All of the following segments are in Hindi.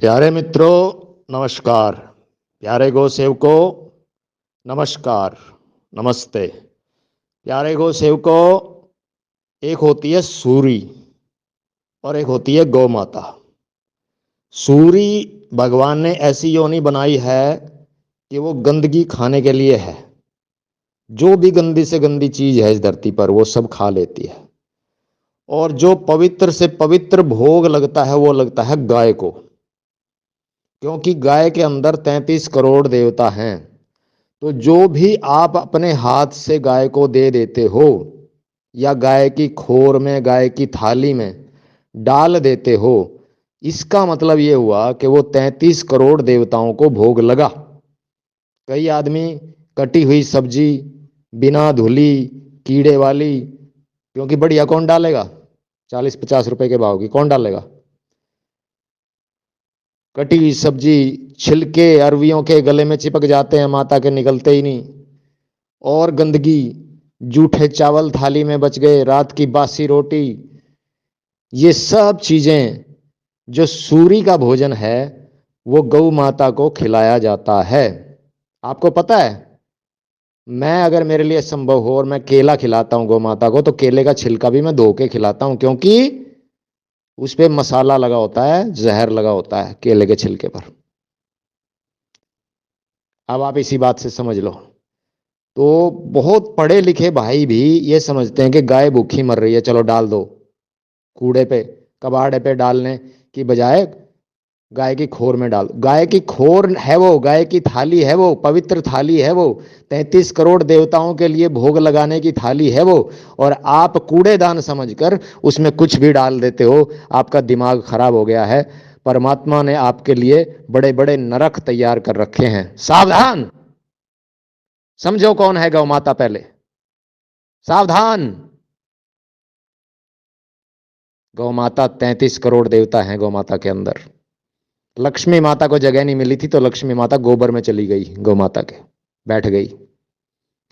प्यारे मित्रों, नमस्कार। प्यारे गौ सेवकों, नमस्कार, नमस्ते। प्यारे गौ सेवकों, एक होती है सूरी और एक होती है गौ माता। सूरी भगवान ने ऐसी योनि बनाई है कि वो गंदगी खाने के लिए है। जो भी गंदी से गंदी चीज है इस धरती पर वो सब खा लेती है। और जो पवित्र से पवित्र भोग लगता है वो लगता है गाय को, क्योंकि गाय के अंदर 33 करोड़ देवता हैं। तो जो भी आप अपने हाथ से गाय को दे देते हो या गाय की खोर में, गाय की थाली में डाल देते हो, इसका मतलब ये हुआ कि वो 33 करोड़ देवताओं को भोग लगा। कई आदमी कटी हुई सब्जी, बिना धुली, कीड़े वाली, क्योंकि बढ़िया कौन डालेगा, 40-50 रुपए के भाव की कौन डालेगा। कटी हुई सब्जी, छिलके अरवियों के गले में चिपक जाते हैं, माता के निकलते ही नहीं। और गंदगी, जूठे चावल थाली में बच गए, रात की बासी रोटी, ये सब चीजें जो सूरी का भोजन है वो गौ माता को खिलाया जाता है। आपको पता है, मैं अगर मेरे लिए संभव हो और मैं केला खिलाता हूं गौ माता को, तो केले का छिलका भी मैं धो के खिलाता हूं, क्योंकि उस पे मसाला लगा होता है, जहर लगा होता है केले के छिलके पर। अब आप इसी बात से समझ लो। तो बहुत पढ़े लिखे भाई भी ये समझते हैं कि गाय भूखी मर रही है, चलो डाल दो कूड़े पे, कबाड़े पे डालने की बजाय गाय की खोर में डाल। गाय की खोर है वो, गाय की थाली है वो, पवित्र थाली है वो, 33 करोड़ देवताओं के लिए भोग लगाने की थाली है वो। और आप कूड़ेदान समझकर उसमें कुछ भी डाल देते हो। आपका दिमाग खराब हो गया है। परमात्मा ने आपके लिए बड़े बड़े नरक तैयार कर रखे हैं। सावधान, समझो कौन है गौ माता पहले। सावधान, गौ माता 33 करोड़ देवता हैं गौ माता के अंदर। लक्ष्मी माता को जगह नहीं मिली थी तो लक्ष्मी माता गोबर में चली गई, गौ माता के बैठ गई।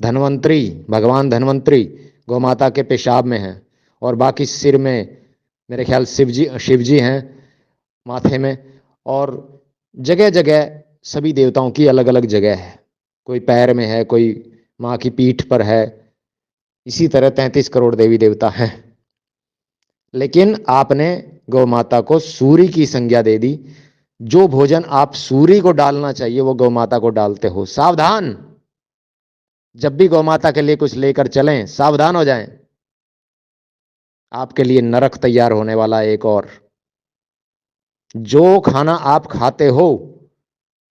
धनवंतरी, भगवान धनवंतरी गौ माता के पेशाब में है। और बाकी सिर में मेरे ख्याल शिव जी हैं, माथे में। और जगह जगह सभी देवताओं की अलग अलग जगह है। कोई पैर में है, कोई माँ की पीठ पर है। इसी तरह 33 करोड़ देवी देवता हैं। लेकिन आपने गौ माता को सूरी की संज्ञा दे दी। जो भोजन आप सूरी को डालना चाहिए वो गौ माता को डालते हो। सावधान, जब भी गौ माता के लिए कुछ लेकर चलें सावधान हो जाएं। आपके लिए नरक तैयार होने वाला है एक और। जो खाना आप खाते हो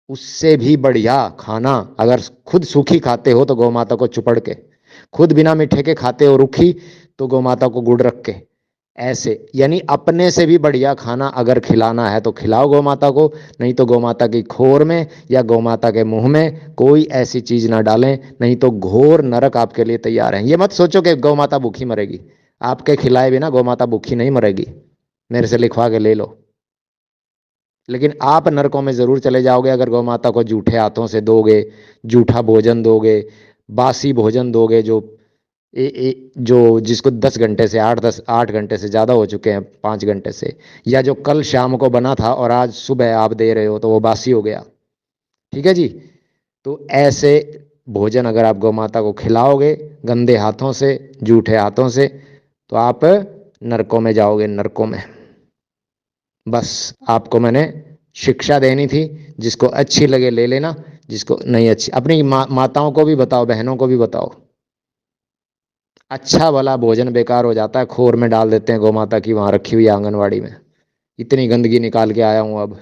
उससे भी बढ़िया खाना अगर खुद सूखी खाते हो तो गौ माता को चुपड़ के, खुद बिना मीठे के खाते हो रूखी तो गौ माता को गुड़ रख के, ऐसे यानी अपने से भी बढ़िया खाना अगर खिलाना है तो खिलाओ गौ माता को। नहीं तो गौ माता की खोर में या गौ माता के मुंह में कोई ऐसी चीज ना डालें, नहीं तो घोर नरक आपके लिए तैयार है। ये मत सोचो कि गौ माता भूखी मरेगी। आपके खिलाए बिना गौ माता भूखी नहीं मरेगी, मेरे से लिखवा के ले लो। लेकिन आप नरकों में जरूर चले जाओगे अगर गौ माता को जूठे हाथों से दोगे, जूठा भोजन दोगे, बासी भोजन दोगे, जो जिसको 10 घंटे से 8 घंटे से ज्यादा हो चुके हैं, 5 घंटे से, या जो कल शाम को बना था और आज सुबह आप दे रहे हो तो वो बासी हो गया। ठीक है जी। तो ऐसे भोजन अगर आप गौ माता को खिलाओगे गंदे हाथों से, जूठे हाथों से, तो आप नरकों में जाओगे, नरकों में। बस आपको मैंने शिक्षा देनी थी। जिसको अच्छी लगे ले लेना, जिसको नहीं अच्छी अपनी माताओं को भी बताओ, बहनों को भी बताओ। अच्छा वाला भोजन बेकार हो जाता है, खोर में डाल देते हैं गौ माता की, वहां रखी हुई आंगनवाड़ी में। इतनी गंदगी निकाल के आया हूं अब।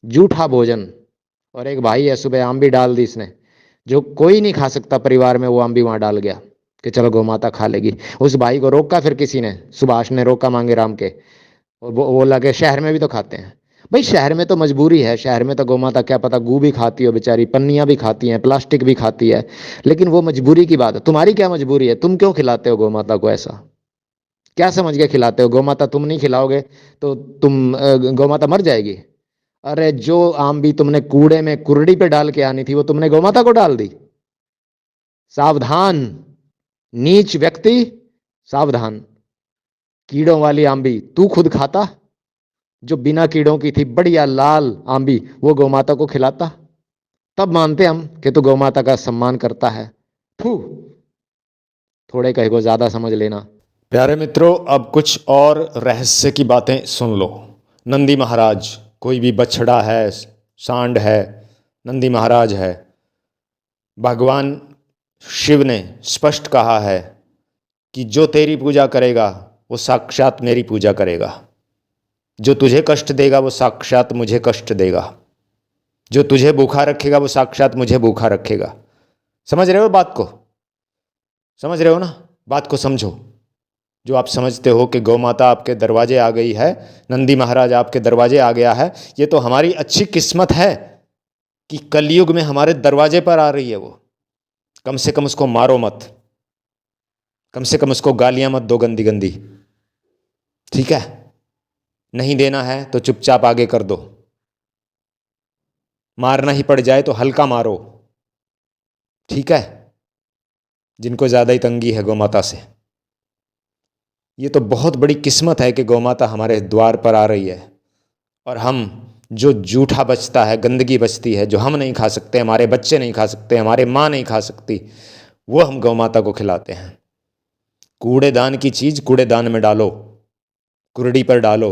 जूठा भोजन। और एक भाई है, सुबह आम भी डाल दी इसने, जो कोई नहीं खा सकता परिवार में, वो आम भी वहां डाल गया कि चलो गौ माता खा लेगी। उस भाई को रोका, फिर किसी ने, सुभाष ने रोका मांगे राम के, और वो बोला कि शहर में भी तो खाते हैं। भाई शहर में तो मजबूरी है, शहर में तो गौ माता क्या पता गू भी खाती हो बेचारी, पन्नियां भी खाती हैं, प्लास्टिक भी खाती है। लेकिन वो मजबूरी की बात है। तुम्हारी क्या मजबूरी है? तुम क्यों खिलाते हो गौ माता को? ऐसा क्या समझ के खिलाते हो? गौ माता तुम नहीं खिलाओगे तो गौ माता मर जाएगी। अरे जो आम भी तुमने कूड़े में कुर्डी पे डाल के आनी थी वो तुमने गौ माता को डाल दी। सावधान, नीच व्यक्ति, सावधान। कीड़ों वाली आम भी तू खुद खाता, जो बिना कीड़ों की थी, बढ़िया लाल आंबी, वो गौ माता को खिलाता, तब मानते हम कि तू गौ माता का सम्मान करता है। थू, थोड़े कहे को ज्यादा समझ लेना। प्यारे मित्रों, अब कुछ और रहस्य की बातें सुन लो। नंदी महाराज, कोई भी बछड़ा है, सांड है, नंदी महाराज है, भगवान शिव ने स्पष्ट कहा है कि जो तेरी पूजा करेगा वो साक्षात मेरी पूजा करेगा, जो तुझे कष्ट देगा वो साक्षात मुझे कष्ट देगा, जो तुझे भूखा रखेगा वो साक्षात मुझे भूखा रखेगा। समझ रहे हो बात को? समझ रहे हो ना? बात को समझो। जो आप समझते हो कि गौ माता आपके दरवाजे आ गई है, नंदी महाराज आपके दरवाजे आ गया है, ये तो हमारी अच्छी किस्मत है कि कलयुग में हमारे दरवाजे पर आ रही है वो। कम से कम उसको मारो मत, कम से कम उसको गालियां मत दो गंदी गंदी, ठीक है? नहीं देना है तो चुपचाप आगे कर दो, मारना ही पड़ जाए तो हल्का मारो, ठीक है? जिनको ज़्यादा ही तंगी है गौ माता से, ये तो बहुत बड़ी किस्मत है कि गौ माता हमारे द्वार पर आ रही है। और हम, जो जूठा बचता है, गंदगी बचती है, जो हम नहीं खा सकते, हमारे बच्चे नहीं खा सकते, हमारे माँ नहीं खा सकती, वो हम गौ माता को खिलाते हैं। कूड़ेदान की चीज़ कूड़ेदान में डालो, कुरडी पर डालो,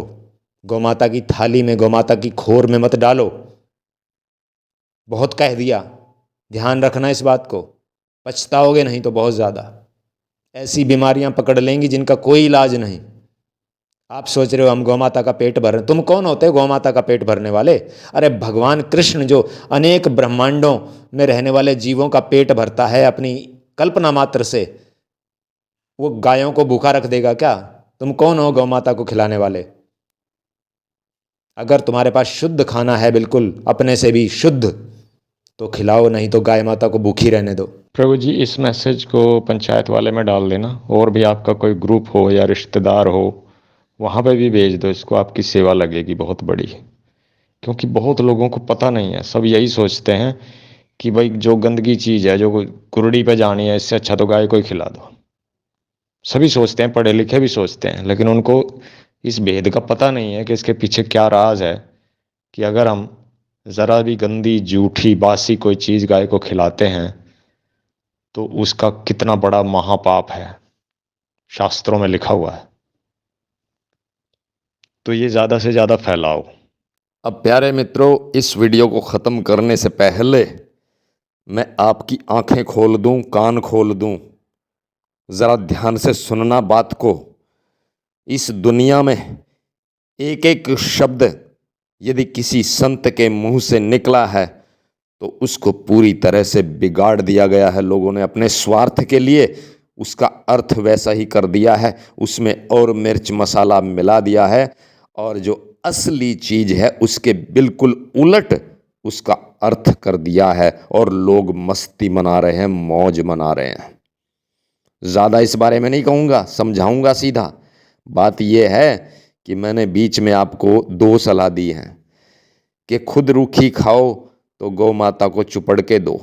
गौ माता की थाली में, गौ माता की खोर में मत डालो। बहुत कह दिया, ध्यान रखना इस बात को, पछताओगे नहीं तो बहुत ज़्यादा। ऐसी बीमारियां पकड़ लेंगी जिनका कोई इलाज नहीं। आप सोच रहे हो हम गौ माता का पेट भर रहे, तुम कौन होते हो गौ माता का पेट भरने वाले? अरे भगवान कृष्ण जो अनेक ब्रह्मांडों में रहने वाले जीवों का पेट भरता है अपनी कल्पना मात्र से, वो गायों को भूखा रख देगा क्या? तुम कौन हो गौ माता को खिलाने वाले? अगर तुम्हारे पास शुद्ध खाना है, बिल्कुल अपने से भी शुद्ध, तो खिलाओ, नहीं तो गाय माता को भूखी रहने दो। प्रभु जी, इस मैसेज को पंचायत वाले में डाल देना, और भी आपका कोई ग्रुप हो या रिश्तेदार हो, वहाँ पे भी भेज दो इसको, आपकी सेवा लगेगी बहुत बड़ी। क्योंकि बहुत लोगों को पता नहीं है, सब यही सोचते हैं कि भाई जो गंदगी चीज़ है, जो कुरड़ी पे जानी है, इससे अच्छा तो गाय को ही खिला दो। सभी सोचते हैं, पढ़े लिखे भी सोचते हैं, लेकिन उनको इस भेद का पता नहीं है कि इसके पीछे क्या राज है। कि अगर हम ज़रा भी गंदी, जूठी, बासी कोई चीज़ गाय को खिलाते हैं तो उसका कितना बड़ा महापाप है, शास्त्रों में लिखा हुआ है। तो ये ज़्यादा से ज़्यादा फैलाओ। अब प्यारे मित्रों, इस वीडियो को ख़त्म करने से पहले मैं आपकी आंखें खोल दूं, कान खोल दूं, ज़रा ध्यान से सुनना बात को। इस दुनिया में एक एक शब्द यदि किसी संत के मुंह से निकला है तो उसको पूरी तरह से बिगाड़ दिया गया है लोगों ने अपने स्वार्थ के लिए। उसका अर्थ वैसा ही कर दिया है, उसमें और मिर्च मसाला मिला दिया है, और जो असली चीज़ है उसके बिल्कुल उलट उसका अर्थ कर दिया है, और लोग मस्ती मना रहे हैं, मौज मना रहे हैं। ज़्यादा इस बारे में नहीं कहूँगा, समझाऊँगा सीधा। बात यह है कि मैंने बीच में आपको दो सलाह दी हैं कि खुद रूखी खाओ तो गौ माता को चुपड़ के दो।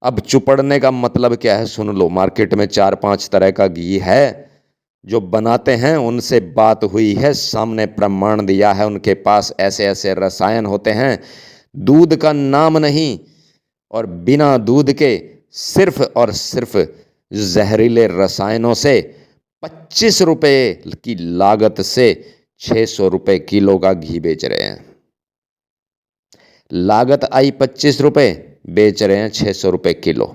अब चुपड़ने का मतलब क्या है सुन लो। मार्केट में 4-5 तरह का घी है, जो बनाते हैं उनसे बात हुई है, सामने प्रमाण दिया है, उनके पास ऐसे ऐसे रसायन होते हैं, दूध का नाम नहीं, और बिना दूध के सिर्फ और सिर्फ जहरीले रसायनों से 25 रुपये की लागत से 600 रुपये किलो का घी बेच रहे हैं। लागत आई 25 रुपये, बेच रहे हैं 600 रुपये किलो।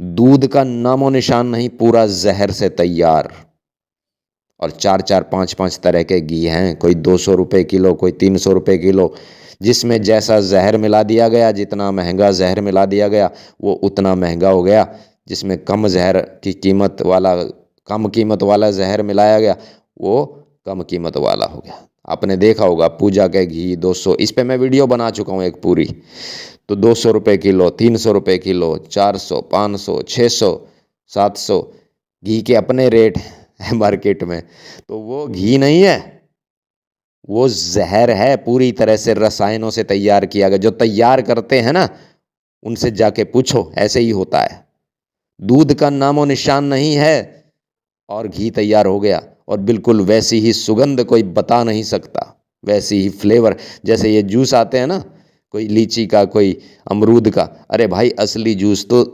दूध का नामो निशान नहीं, पूरा जहर से तैयार। और 4-4, 5-5 तरह के घी हैं, कोई 200 रुपये किलो, कोई 300 रुपये किलो, जिसमें जैसा जहर मिला दिया गया, जितना महंगा जहर मिला दिया गया वो उतना महंगा हो गया। जिसमें कम जहर की कीमत वाला, कम कीमत वाला जहर मिलाया गया, वो कम कीमत वाला हो गया। आपने देखा होगा पूजा के घी 200, इस पे मैं वीडियो बना चुका हूँ एक पूरी। तो 200 रुपये किलो, 300 रुपये किलो, 400, 500, 600, 700 घी के अपने रेट है मार्केट में। तो वो घी नहीं है, वो जहर है, पूरी तरह से रसायनों से तैयार किया गया। जो तैयार करते हैं ना, उनसे जाके पूछो, ऐसे ही होता है। दूध का नामो निशान नहीं है और घी तैयार हो गया। और बिल्कुल वैसी ही सुगंध कोई बता नहीं सकता, वैसी ही फ्लेवर। जैसे ये जूस आते हैं ना, कोई लीची का, कोई अमरूद का, अरे भाई असली जूस तो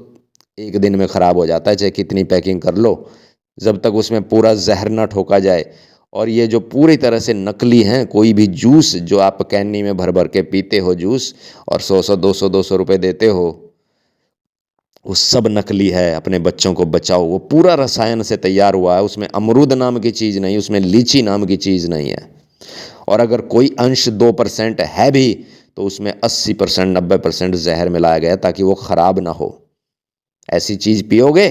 एक दिन में ख़राब हो जाता है, चाहे कितनी पैकिंग कर लो, जब तक उसमें पूरा जहर ना ठोका जाए। और ये जो पूरी तरह से नकली हैं, कोई भी जूस जो आप कैनी में भर भर के पीते हो जूस और 100 200 रुपए देते हो, वो सब नकली है। अपने बच्चों को बचाओ, वो पूरा रसायन से तैयार हुआ है, उसमें अमरूद नाम की चीज़ नहीं, उसमें लीची नाम की चीज़ नहीं है। और अगर कोई अंश 2% है भी तो उसमें 80% 90% जहर मिलाया गया ताकि वो ख़राब ना हो। ऐसी चीज़ पियोगे,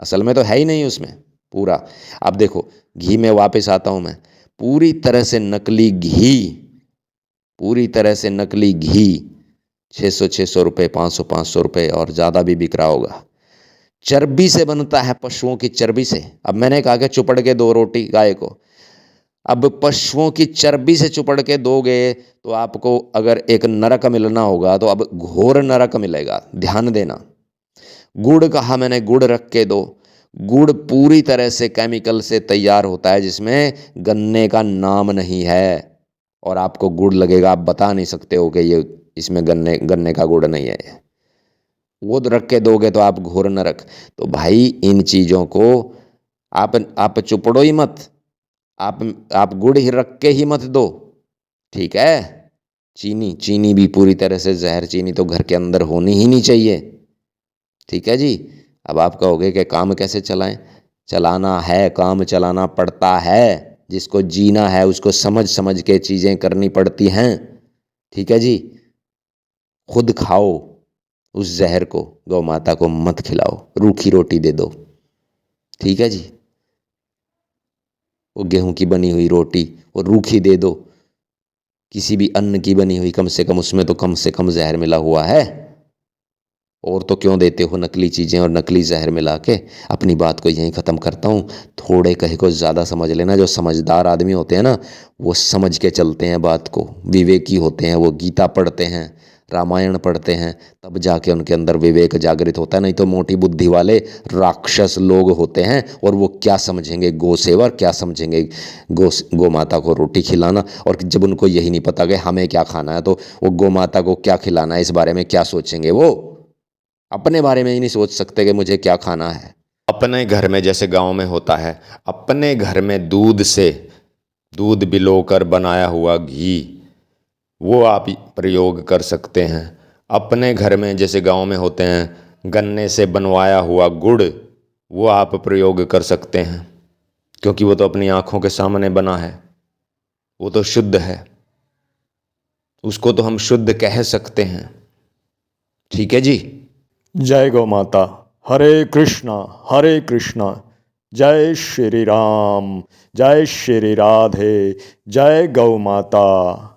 असल में तो है ही नहीं उसमें पूरा। अब देखो घी में वापस आता हूँ मैं, पूरी तरह से नकली घी, पूरी तरह से नकली घी 600 रुपये, 500 रुपये और ज़्यादा भी बिक रहा होगा। चर्बी से बनता है, पशुओं की चर्बी से। अब मैंने कहा कि चुपड़ के 2 रोटी गाय को, अब पशुओं की चर्बी से चुपड़ के दोगे तो आपको अगर एक नरक मिलना होगा तो अब घोर नरक मिलेगा। ध्यान देना। गुड़ कहा मैंने, गुड़ रख के दो। गुड़ पूरी तरह से केमिकल से तैयार होता है जिसमें गन्ने का नाम नहीं है, और आपको गुड़ लगेगा, आप बता नहीं सकते हो कि ये इसमें गन्ने का गुड़ नहीं है। वो रख के दोगे तो आप घोर नरक। तो भाई इन चीज़ों को आप चुपड़ो ही मत, आप गुड़ ही रख के ही मत दो, ठीक है। चीनी भी पूरी तरह से जहर, चीनी तो घर के अंदर होनी ही नहीं चाहिए, ठीक है जी। अब आप कहोगे कि काम कैसे चलाएं? चलाना है, काम चलाना पड़ता है। जिसको जीना है उसको समझ समझ के चीज़ें करनी पड़ती हैं, ठीक है जी। खुद खाओ उस जहर को, गौ माता को मत खिलाओ, रूखी रोटी दे दो, ठीक है जी। वो गेहूं की बनी हुई रोटी वो रूखी दे दो, किसी भी अन्न की बनी हुई कम से कम उसमें तो कम से कम जहर मिला हुआ है। और तो क्यों देते हो नकली चीज़ें और नकली जहर मिला के। अपनी बात को यहीं ख़त्म करता हूँ। थोड़े कहे को ज़्यादा समझ लेना। जो समझदार आदमी होते हैं ना, वो समझ के चलते हैं बात को, विवेकी होते हैं, वो गीता पढ़ते हैं, रामायण पढ़ते हैं, तब जाके उनके अंदर विवेक जागृत होता है। नहीं तो मोटी बुद्धि वाले राक्षस लोग होते हैं, और वो क्या समझेंगे गौ सेवा, क्या समझेंगे गौ माता को रोटी खिलाना। और जब उनको यही नहीं पता कि हमें क्या खाना है, तो वो गौ माता को क्या खिलाना है इस बारे में क्या सोचेंगे। वो अपने बारे में ही नहीं सोच सकते कि मुझे क्या खाना है। अपने घर में, जैसे गांव में होता है, अपने घर में दूध बिलोकर बनाया हुआ घी वो आप प्रयोग कर सकते हैं। अपने घर में जैसे गांव में होते हैं गन्ने से बनवाया हुआ गुड़, वो आप प्रयोग कर सकते हैं, क्योंकि वो तो अपनी आंखों के सामने बना है, वो तो शुद्ध है, उसको तो हम शुद्ध कह सकते हैं, ठीक है जी। जय गौ माता। हरे कृष्णा, जय श्री राम, जय श्री राधे, जय गौ माता।